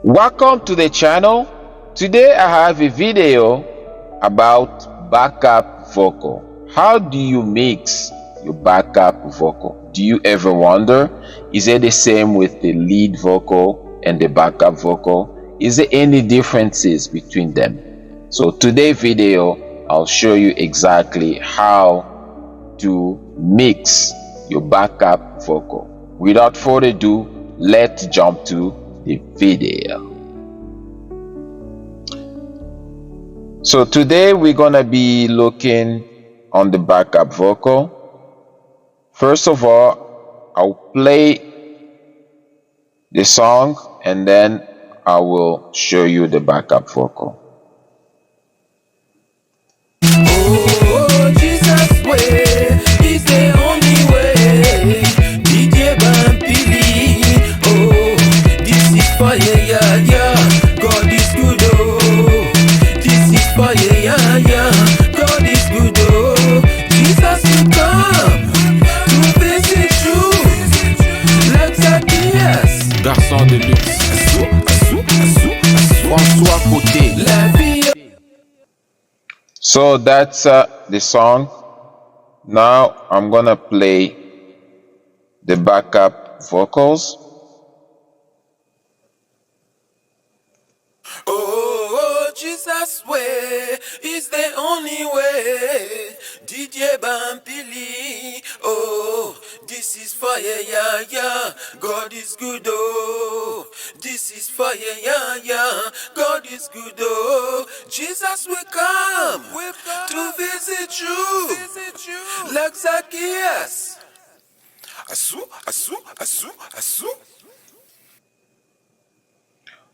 Welcome to the channel. Today I have a video about backup vocal. How do you mix your backup vocal? Do you ever wonder, is it the same with the lead vocal and the backup vocal? Is there any differences between them? So today's video I'll show you exactly how to mix your backup vocal. Without further ado, let's jump to the video. So today we're gonna be looking on the backup vocal. First of all, I'll play the song and then I will show you the backup vocal. Oh, Jesus' way is the only way. Didier, Bampili. Oh, this is fire, yeah, yeah. God is good, oh. This is fire, yeah, yeah. God is good, oh. Jesus will come to visit you. Like Zacchaeus. Garçon de luxe. François Côté. La vie. So that's the song. Now I'm gonna play the backup vocals. Oh, Jesus' way is the only way. Didier, Bampili. Oh, this is fire, yeah, yeah. God is good, oh. This is fire, yeah, yeah. God is good, oh. Jesus will come to visit you. Like Zacchaeus. Asu, asu, asu, asu.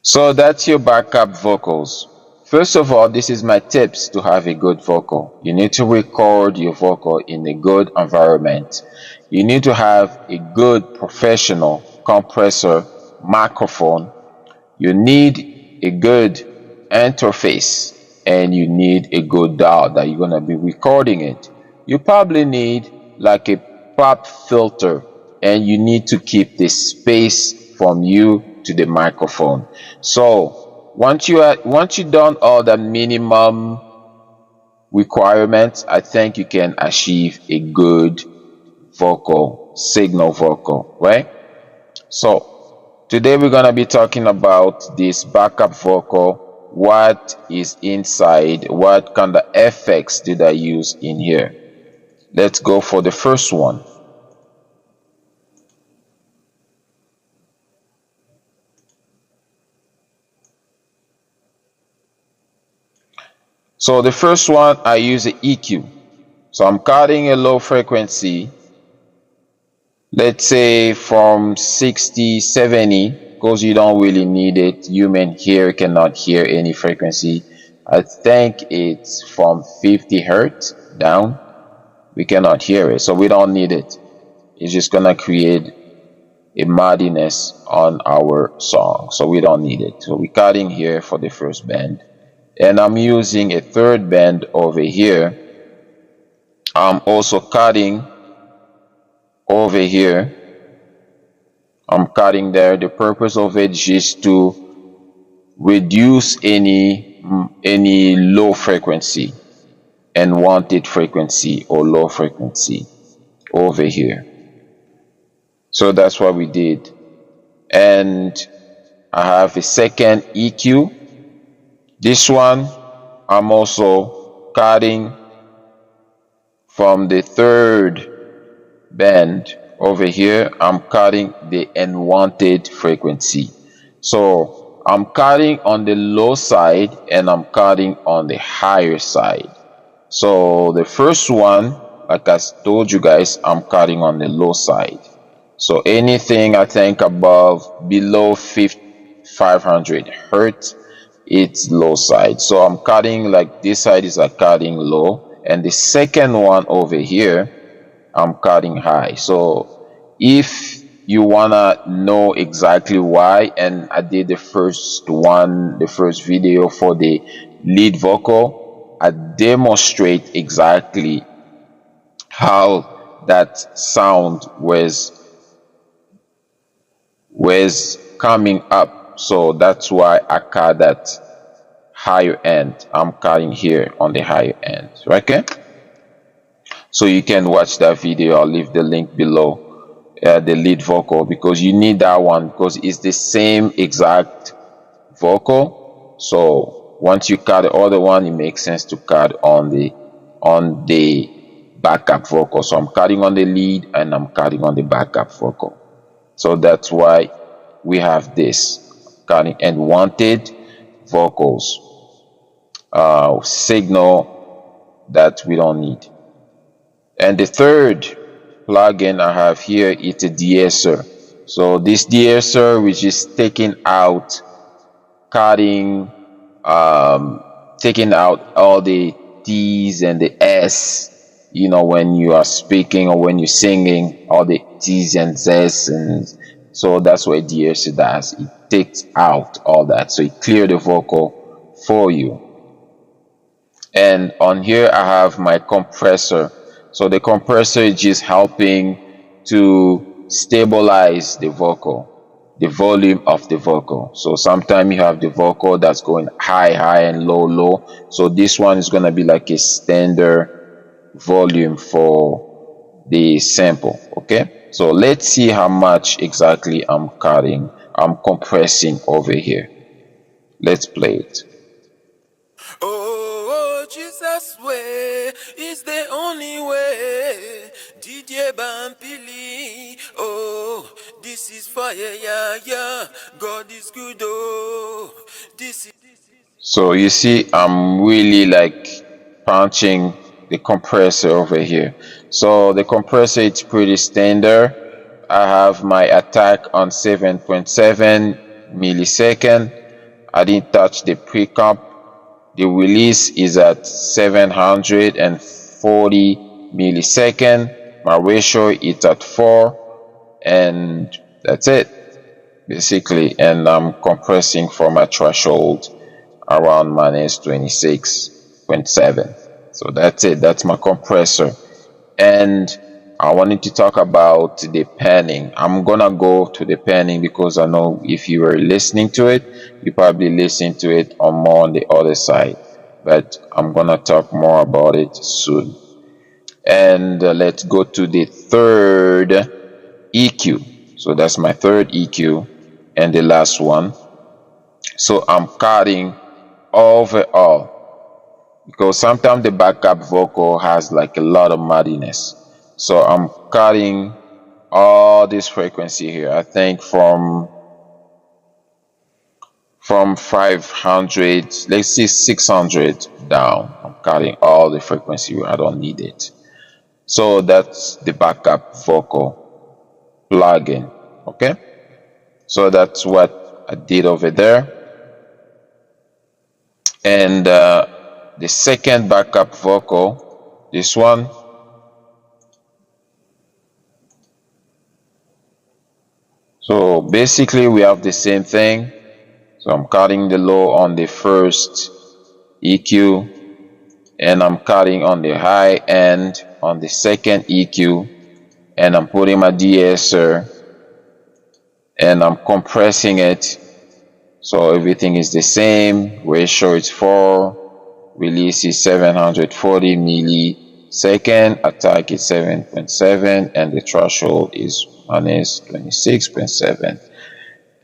So that's your backup vocals. First of all, this is my tips to have a good vocal. You need to record your vocal in a good environment. You need to have a good professional compressor microphone. You need a good interface and you need a good DAW that you're going to be recording it. You probably need like a pop filter and you need to keep the space from you to the microphone. So once you done all the minimum requirements, I think you can achieve a good vocal, signal vocal, right? So today we're gonna be talking about this backup vocal. What is inside? What kind of effects did I use in here? Let's go for the first one. So the first one, I use an EQ. So I'm cutting a low frequency, let's say from 60, 70, because you don't really need it. Human ear cannot hear any frequency. I think it's from 50 hertz down. We cannot hear it, so we don't need it. It's just gonna create a muddiness on our song, so we don't need it. So we're cutting here for the first band. And I'm using a third band over here. I'm also cutting over here. I'm cutting there. The purpose of it is just to reduce any low frequency and wanted frequency or low frequency over here. So that's what we did. And I have a second EQ. This one, I'm also cutting from the third band over here. I'm cutting the unwanted frequency. So I'm cutting on the low side and I'm cutting on the higher side. So the first one, like I told you guys, I'm cutting on the low side. So anything I think below 500 hertz, it's low side. So I'm cutting, like this side is like cutting low, and the second one over here I'm cutting high. So if you wanna know exactly why, and I did the first video for the lead vocal, I demonstrate exactly how that sound was coming up So that's why I cut that higher end. I'm cutting here on the higher end. Okay, so you can watch that video. I'll leave the link below, the lead vocal, because you need that one because it's the same exact vocal. So once you cut the other one, it makes sense to cut on the backup vocal. So I'm cutting on the lead and I'm cutting on the backup vocal. So that's why we have this cutting and wanted vocals signal that we don't need. And the third plugin I have here is a de-esser. So this de-esser, which is taking out all the T's and the S, you know, when you are speaking or when you're singing, all the T's and Z's, and so that's what de-esser does. It takes out all that, so it clears the vocal for you. And on here I have my compressor. So the compressor is just helping to stabilize the vocal, the volume of the vocal. So sometimes you have the vocal that's going high, high, and low, low. So this one is going to be like a standard volume for the sample. Okay, so let's see how much exactly I'm compressing over here. Let's play it. Oh, Jesus' way is the only way. Didier Bampili. Oh, this is fire, yeah, yeah. God is good, oh. This is. So you see, I'm really like punching the compressor over here. So the compressor, it's pretty standard. I have my attack on 7.7 millisecond. I didn't touch the pickup. The release is at 740 millisecond. My ratio is at 4, and that's it basically. And I'm compressing for my threshold around minus 26.7. So that's it. That's my compressor. And I wanted to talk about the panning. I'm gonna go to the panning because I know if you were listening to it, you probably listened to it on more on the other side, but I'm gonna talk more about it soon. And let's go to the third EQ. So that's my third EQ and the last one. So I'm cutting overall because sometimes the backup vocal has like a lot of muddiness. So I'm cutting all this frequency here. I think from 500, let's see, 600 down. I'm cutting all the frequency where I don't need it. So that's the backup vocal plugin. Okay, so that's what I did over there. And the second backup vocal, this one, so basically we have the same thing. So I'm cutting the low on the first EQ, and I'm cutting on the high end on the second EQ, and I'm putting my de-esser and I'm compressing it. So everything is the same. Ratio is 4, release is 740 millisecond, attack is 7.7, and the threshold is minus 26.7.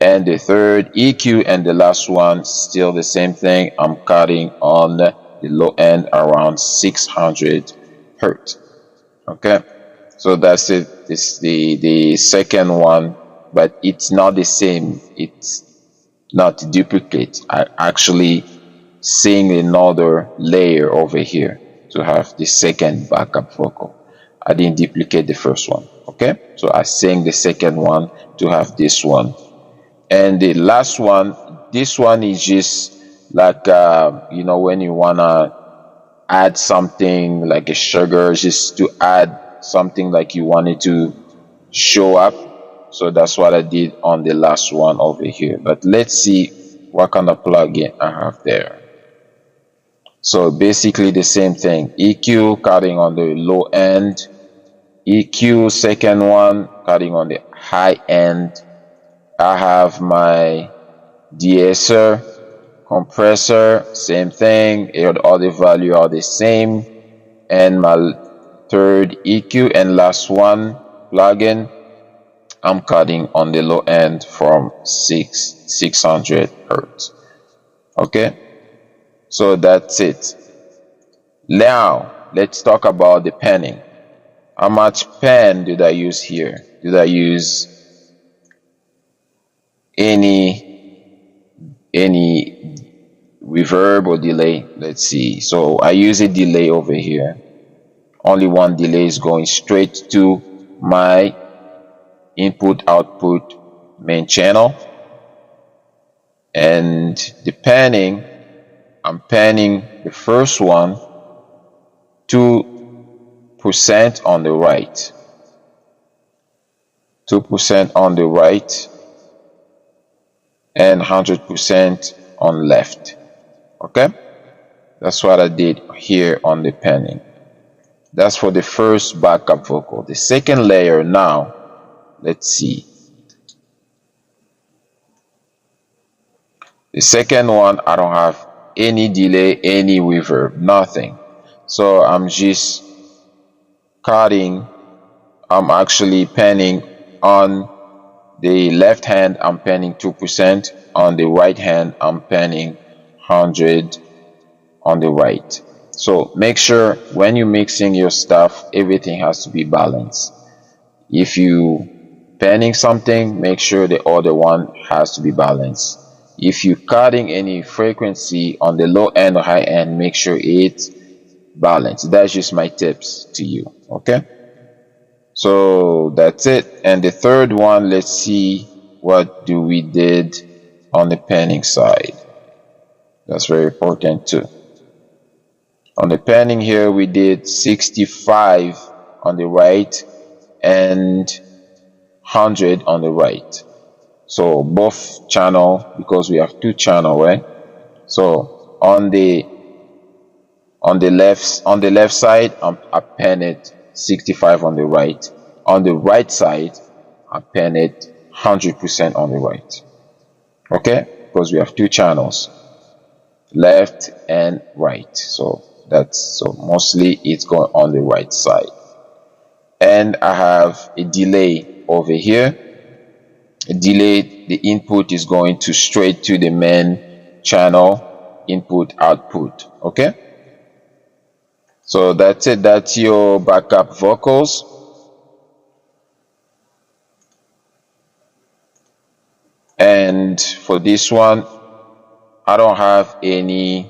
And the third EQ and the last one, still the same thing. I'm cutting on the low end around 600 hertz. Okay, so that's it. It's the second one, but it's not the same. It's not duplicate. I actually seeing another layer over here to have the second backup vocal. I didn't duplicate the first one. Okay, so I sang the second one to have this one. And the last one, this one is just like you know, when you wanna add something like a sugar, just to add something like you wanted to show up. So that's what I did on the last one over here. But let's see what kind of plugin I have there. So basically the same thing. EQ cutting on the low end, EQ second one cutting on the high end. I have my de-esser, compressor, same thing, all the value are the same, and my third EQ and last one plugin, I'm cutting on the low end from 600 hertz. Okay, so that's it. Now let's talk about the panning. How much pan did I use here? Did I use any reverb or delay? Let's see. So I use a delay over here. Only one delay is going straight to my input output main channel, and the panning, I'm panning the first one 2% on the right, 2% on the right, and 100% on left. Okay, that's what I did here on the panning. That's for the first backup vocal. The second layer now, let's see. The second one, I don't have any delay, any reverb, nothing. So I'm just cutting. I'm actually panning on the left hand, I'm panning 2%. On the right hand, I'm panning 100 on the right. So make sure when you're mixing your stuff, everything has to be balanced. If you panning something, make sure the other one has to be balanced. If you're cutting any frequency on the low end or high end, make sure it's balanced. That's just my tips to you. Okay, so that's it. And the third one, let's see what do we did on the panning side. That's very important too. On the panning here, we did 65 on the right and 100 on the right. So both channel, because we have two channel, right? So on the left side, I pan it 65 on the right. On the right side, I pan it 100% on the right. Okay, because we have two channels, left and right. So mostly it's going on the right side. And I have a delay over here. A delay, the input is going to straight to the main channel input output. Okay, so that's it. That's your backup vocals. And for this one, I don't have any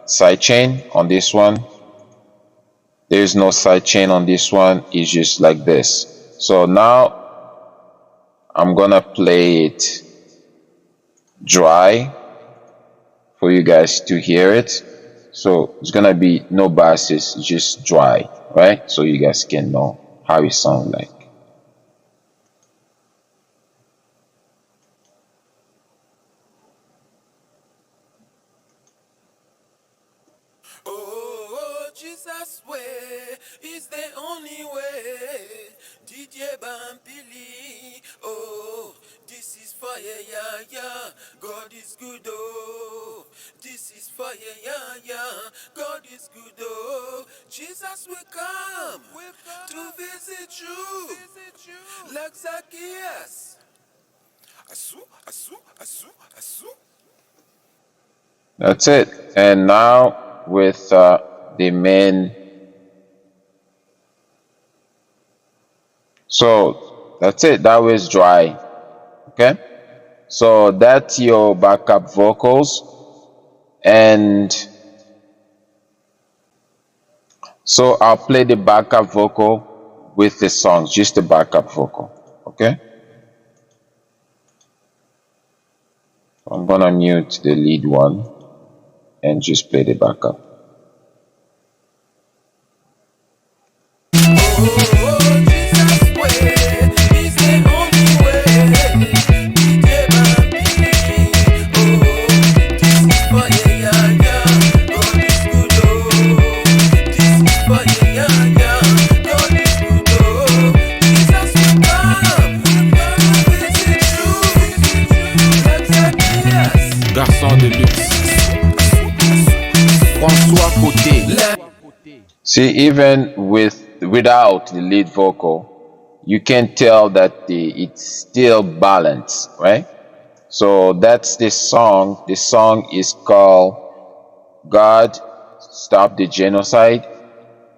side chain on this one. There's no side chain on this one. It's just like this. So now I'm gonna play it dry for you guys to hear it. So it's gonna be no basses, just dry, right? So you guys can know how it sounds like. Oh, Jesus' way is the only way. Didier Bampili. Oh, this is fire, yeah, yeah. God is good, oh. This is fire, yeah, yeah. God is good, oh. Jesus will come to visit you. Like Zacchaeus. Asu, asu, asu, asu. That's it. And now with the main. So that's it. That was dry. Okay, so that's your backup vocals. And so I'll play the backup vocal with the songs, just the backup vocal. Okay, I'm gonna mute the lead one and just play the backup. See, even without the lead vocal, you can tell that it's still balanced, right? So that's the song. The song is called God Stop the Genocide.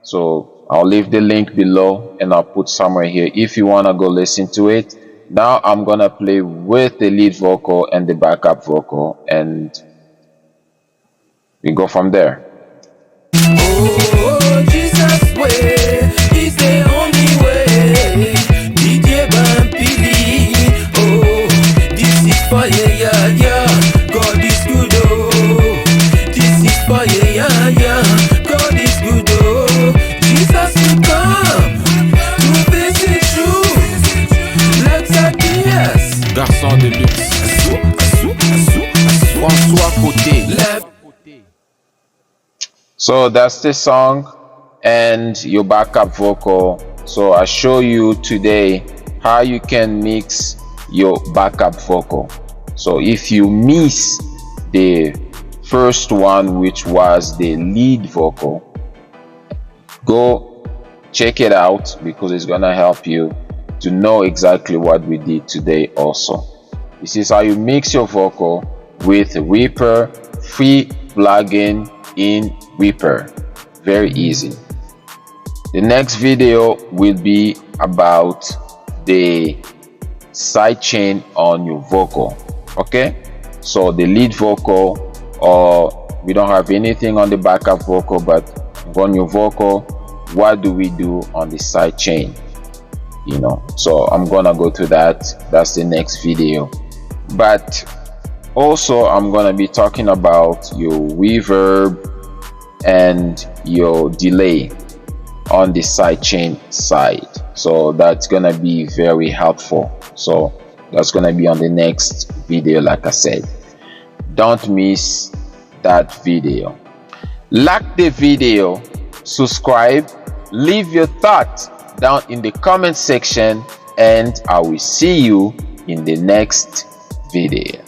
So I'll leave the link below and I'll put somewhere here if you want to go listen to it. Now I'm gonna play with the lead vocal and the backup vocal, and we go from there. Oh, Jesus' way is the only way. Didier Bampili. Oh, this is fire, yeah, yeah. God is good, oh. This is fire, yeah, yeah. God is good, oh. Jesus will come to visit you. Like Zacchaeus. Garçon de luxe. François Côté. So that's the song and your backup vocal. So I show you today how you can mix your backup vocal. So if you miss the first one, which was the lead vocal, go check it out because it's gonna help you to know exactly what we did today also. This is how you mix your vocal with Reaper, free plugin in Reaper. Very easy. The next video will be about the sidechain on your vocal. Okay, so the lead vocal, or we don't have anything on the backup vocal, but on your vocal, what do we do on the sidechain? You know, so I'm gonna go to that. That's the next video. But also I'm gonna be talking about your reverb and your delay on the sidechain side. So that's gonna be very helpful. So that's gonna be on the next video. Like I said, don't miss that video. Like the video, subscribe, leave your thoughts down in the comment section, and I will see you in the next video.